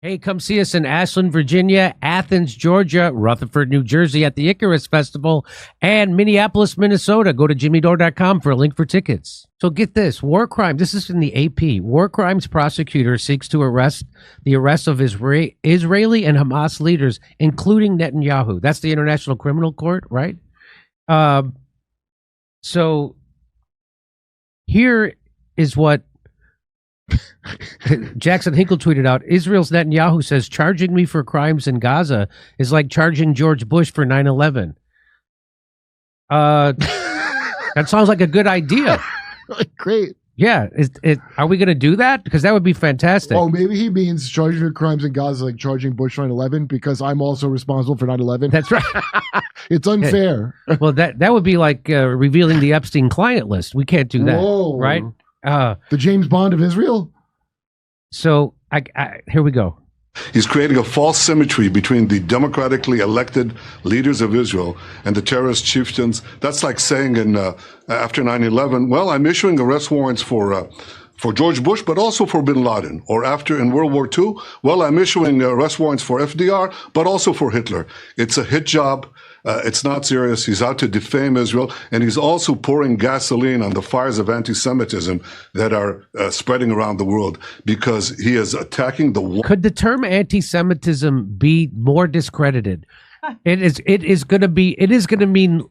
Hey, come see us in Ashland, Virginia, Athens, Georgia, Rutherford, New Jersey at the Icarus Festival, and Minneapolis, Minnesota. Go to jimmydore.com for a link for tickets. So get this, war crime. This is in the AP. War crimes prosecutor seeks to arrest of Israeli and Hamas leaders, including Netanyahu. That's the International Criminal Court, right? So here is what Jackson Hinkle tweeted out. Israel's Netanyahu says charging me for crimes in Gaza is like charging George Bush for 9/11. That sounds like a good idea. Great. Yeah. Are we going to do that? Because that would be fantastic. Oh, maybe he means charging for crimes in Gaza like charging Bush 9/11 because I'm also responsible for 9/11. That's right. It's unfair. Well, that would be like revealing the Epstein client list. We can't do that. Whoa. Right? The James Bond of Israel? So here we go. He's creating a false symmetry between the democratically elected leaders of Israel and the terrorist chieftains. That's like saying after 9/11, well, I'm issuing arrest warrants for George Bush, but also for bin Laden. Or after in World War II, well, I'm issuing arrest warrants for FDR, but also for Hitler. It's a hit job. It's not serious. He's out to defame Israel, and he's also pouring gasoline on the fires of anti-Semitism that are spreading around the world because he is attacking the. Could the term anti-Semitism be more discredited? It is going to mean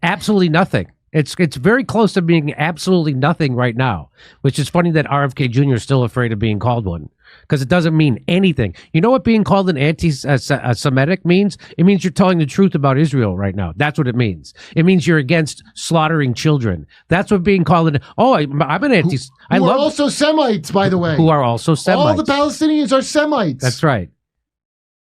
absolutely nothing. It's very close to being absolutely nothing right now, which is funny that RFK Jr. is still afraid of being called one because it doesn't mean anything. You know what being called an anti-Semitic means? It means you're telling the truth about Israel right now. That's what it means. It means you're against slaughtering children. That's what being called an. Oh, I'm an anti. Who are also Semites, by the way. Who are also Semites. All the Palestinians are Semites. That's right.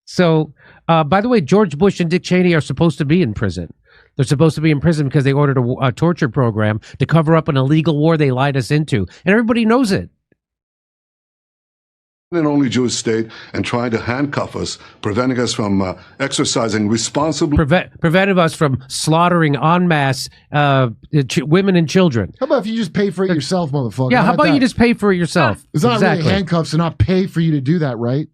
So, by the way, George Bush and Dick Cheney are supposed to be in prison. They're supposed to be in prison because they ordered a torture program to cover up an illegal war they lied us into. And everybody knows it. And only Jewish state and trying to handcuff us, preventing us from exercising responsible. Prevented us from slaughtering en masse women and children. How about if you just pay for it yourself, motherfucker? Yeah, how about you just pay for it yourself? It's not really handcuffs to not pay for you to do that, right?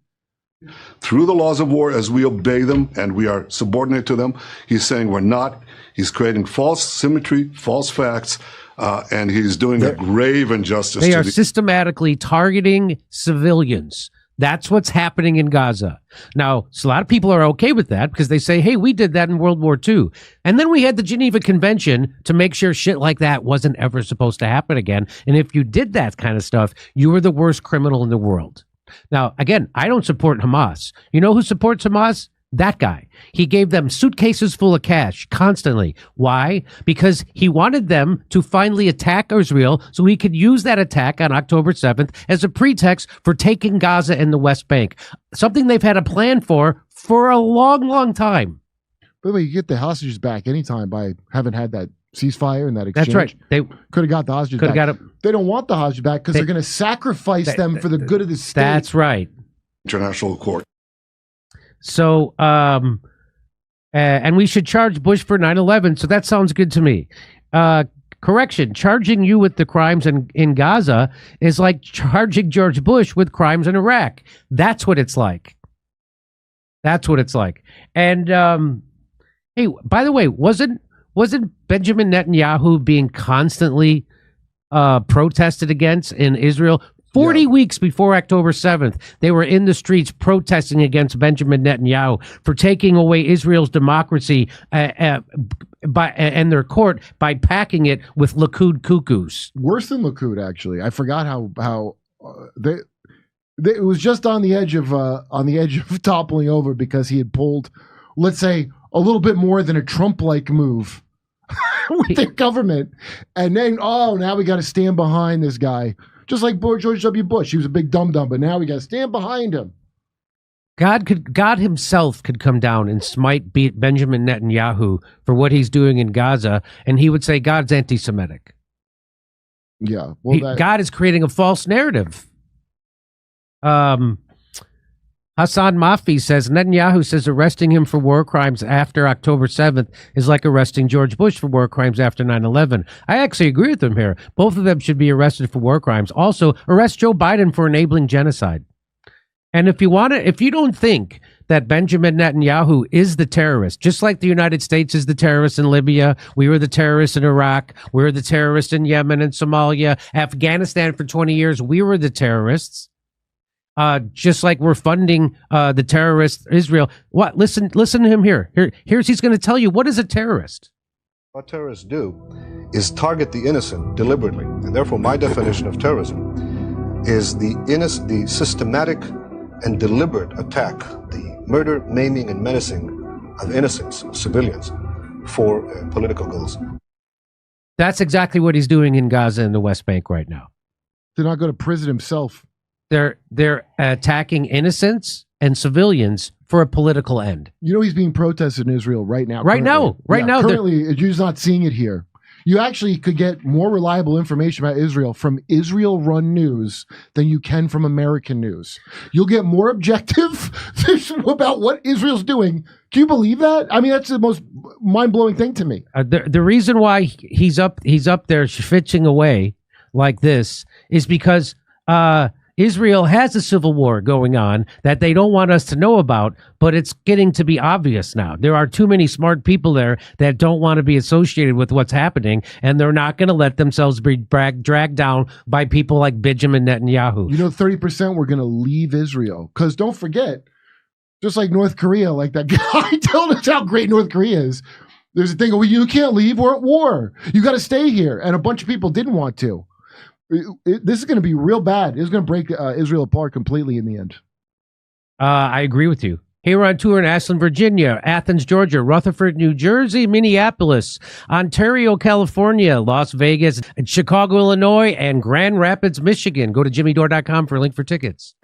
Through the laws of war, as we obey them and we are subordinate to them, he's saying we're not. He's creating false symmetry, false facts, and he's doing a grave injustice. They are systematically targeting civilians. That's what's happening in Gaza. Now, so a lot of people are okay with that because they say, hey, we did that in World War II. And then we had the Geneva Convention to make sure shit like that wasn't ever supposed to happen again. And if you did that kind of stuff, you were the worst criminal in the world. Now, again, I don't support Hamas. You know who supports Hamas? That guy. He gave them suitcases full of cash constantly. Why? Because he wanted them to finally attack Israel so he could use that attack on October 7th as a pretext for taking Gaza and the West Bank. Something they've had a plan for a long, long time. By the way, you get the hostages back anytime by having had that ceasefire and that exchange. That's right. They could have got the hostages back. They don't want the hostages back because they're going to sacrifice them for the good of the state. That's right. International court. So, and we should charge Bush for 9/11. So that sounds good to me. Correction, charging you with the crimes in Gaza is like charging George Bush with crimes in Iraq. That's what it's like. That's what it's like. And, hey, by the way, wasn't Benjamin Netanyahu being constantly protested against in Israel? 40 weeks before October 7th, they were in the streets protesting against Benjamin Netanyahu for taking away Israel's democracy and their court by packing it with Likud cuckoos. Worse than Likud, actually. I forgot how it was just on the edge of toppling over because he had pulled, let's say, a little bit more than a Trump-like move with the government, and then now we got to stand behind this guy. Just like George W. Bush. He was a big dum-dum, but now we got to stand behind him. God himself could come down and smite Benjamin Netanyahu for what he's doing in Gaza, and he would say God's anti-Semitic. Yeah. Well, God is creating a false narrative. Hassan Mafi says, Netanyahu says arresting him for war crimes after October 7th is like arresting George Bush for war crimes after 9/11. I actually agree with him here. Both of them should be arrested for war crimes. Also, arrest Joe Biden for enabling genocide. And if you don't think that Benjamin Netanyahu is the terrorist, just like the United States is the terrorist in Libya, we were the terrorists in Iraq, we were the terrorists in Yemen and Somalia, Afghanistan for 20 years, we were the terrorists. Just like we're funding the terrorist Israel. What? Listen to him here. He's going to tell you what is a terrorist. What terrorists do is target the innocent deliberately, and therefore my definition of terrorism is the systematic and deliberate attack, the murder, maiming, and menacing of innocents, of civilians, for political goals. That's exactly what he's doing in Gaza and the West Bank right now. To not go to prison himself. They're attacking innocents and civilians for a political end. You know, he's being protested in Israel right now. Right now. Currently, you're just not seeing it here. You actually could get more reliable information about Israel from Israel-run news than you can from American news. You'll get more objective about what Israel's doing. Can you believe that? I mean, that's the most mind-blowing thing to me. The reason why he's up there fitching away like this is because Israel has a civil war going on that they don't want us to know about, but it's getting to be obvious now. There are too many smart people there that don't want to be associated with what's happening, and they're not going to let themselves be dragged down by people like Benjamin Netanyahu. You know, 30% were going to leave Israel. Because don't forget, just like North Korea, like that guy told us how great North Korea is. There's a thing, well, you can't leave, we're at war. You got to stay here. And a bunch of people didn't want to. This is going to be real bad. It's going to break Israel apart completely in the end. I agree with you. Hey, we're on tour in Ashland, Virginia, Athens, Georgia, Rutherford, New Jersey, Minneapolis, Ontario, California, Las Vegas, Chicago, Illinois, and Grand Rapids, Michigan. Go to jimmydore.com for a link for tickets.